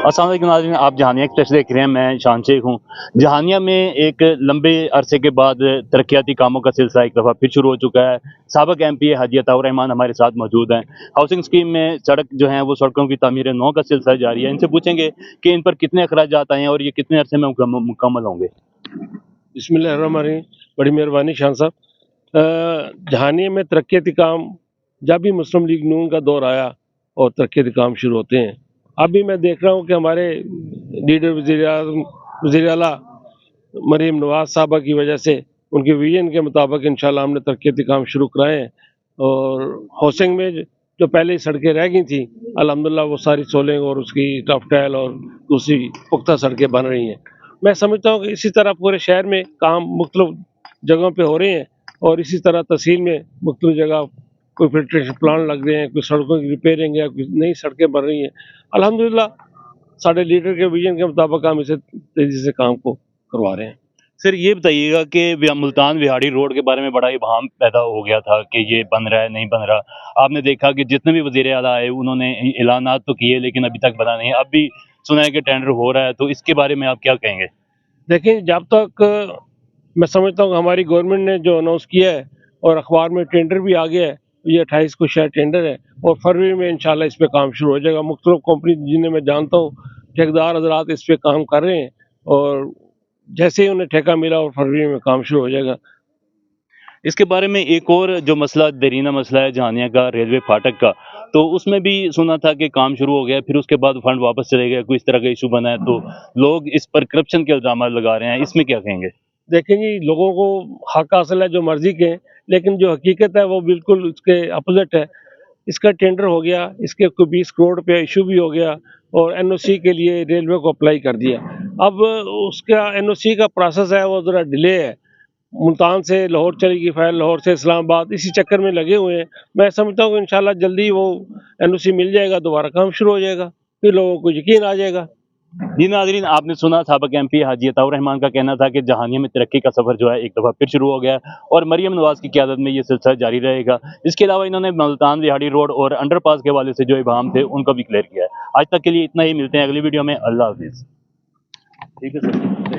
अस्सलाम वालेकुम नाज़रीन, आप जहानिया एक्सप्रेस देख रहे हैं। मैं शान शेख हूँ। जहानिया में एक लंबे अरसे के बाद तरक्याती कामों का सिलसिला एक दफ़ा फिर शुरू हो चुका है। साबिक़ एमपी हाजी अताउर रहमान हमारे साथ मौजूद हैं। हाउसिंग स्कीम में सड़क जो है वो सड़कों की तामीर नौ का सिलसिला जारी है। इनसे पूछेंगे कि इन पर कितने अखराजात आए हैं और ये कितने अरसे में मुकम्मल होंगे। बिस्मिल्लाहिर्रहमानिर्रहीम। बड़ी मेहरबानी शान साहब। जहानिया में तरक्याती काम जब भी मुस्लिम लीग नून का दौर आया और तरक्याती काम शुरू होते हैं। अभी मैं देख रहा हूँ कि हमारे लीडर वज़ीर आला मरीम नवाज साहबा की वजह से उनके विजन के मुताबिक इंशाल्लाह हमने तरक्याती काम शुरू कराए हैं। और हाउसिंग में जो पहले ही सड़कें रह गई थी, अल्हम्दुलिल्लाह वो सारी सोलिंग और उसकी टफ टाइल और दूसरी पुख्ता सड़कें बन रही हैं। मैं समझता हूँ कि इसी तरह पूरे शहर में काम मुख्तलिफ जगहों पे हो रहे हैं और इसी तरह तहसील में मुख्तलिफ जगह कोई फिल्ट्रेशन प्लांट लग रहे हैं, कोई सड़कों की रिपेयरिंग है, कोई नई सड़कें बन रही हैं। अल्हम्दुलिल्लाह साढ़े लीडर के विजन के मुताबिक हम इसे तेज़ी से काम को करवा रहे हैं। सर ये बताइएगा कि मुल्तान विहाड़ी रोड के बारे में बड़ा इबाहम पैदा हो गया था कि ये बन रहा है, नहीं बन रहा। आपने देखा कि जितने भी वज़ीर आला आए उन्होंने ऐलानात तो किए लेकिन अभी तक बना नहीं है। अब भी सुना है कि टेंडर हो रहा है, तो इसके बारे में आप क्या कहेंगे? देखिए, जब तक मैं समझता हूँ हमारी गवर्नमेंट ने जो अनाउंस किया है और अखबार में टेंडर भी आ गया है, ये 28 को शायद टेंडर है और फरवरी में इंशाल्लाह इस पे काम शुरू हो जाएगा। मुख्तलिफ कंपनी जिन्हें मैं जानता हूँ, ठेकेदार हज़रात इस पे काम कर रहे हैं और जैसे ही उन्हें ठेका मिला और फरवरी में काम शुरू हो जाएगा। इसके बारे में एक और जो मसला देरीना मसला है जहानिया का, रेलवे फाटक का, तो उसमें भी सुना था कि काम शुरू हो गया, फिर उसके बाद फंड वापस चले गए, कोई इस तरह का इशू बना है, तो लोग इस पर करप्शन के इल्ज़ामात लगा रहे हैं। इसमें क्या कहेंगे? देखें जी, लोगों को हक हासिल है जो मर्जी के, लेकिन जो हकीकत है वो बिल्कुल उसके अपोजिट है। इसका टेंडर हो गया, इसके कोई 20 करोड़ रुपया इशू भी हो गया और एनओसी के लिए रेलवे को अप्लाई कर दिया। अब उसका एनओसी का प्रोसेस है वो ज़रा डिले है। मुल्तान से लाहौर चलेगी फाइल, लाहौर से इस्लामाबाद, इसी चक्कर में लगे हुए हैं। मैं समझता हूँ कि इंशाल्लाह जल्दी वो एनओसी मिल जाएगा, दोबारा काम शुरू हो जाएगा, फिर लोगों को यकीन आ जाएगा। जी नाज़रीन, आपने सुना साबिक़ एमपी हाजी अताउर रहमान का कहना था कि जहानिया में तरक्की का सफ़र जो है एक दफ़ा फिर शुरू हो गया है और मरियम नवाज़ की क़यादत में ये सिलसिला जारी रहेगा। इसके अलावा इन्होंने मुल्तान विहाड़ी रोड और अंडरपास के हवाले से जो इबाहम थे उनको भी क्लियर किया है। आज तक के लिए इतना ही, मिलते हैं अगली वीडियो में। अल्लाह हाफ़िज़। ठीक है सर।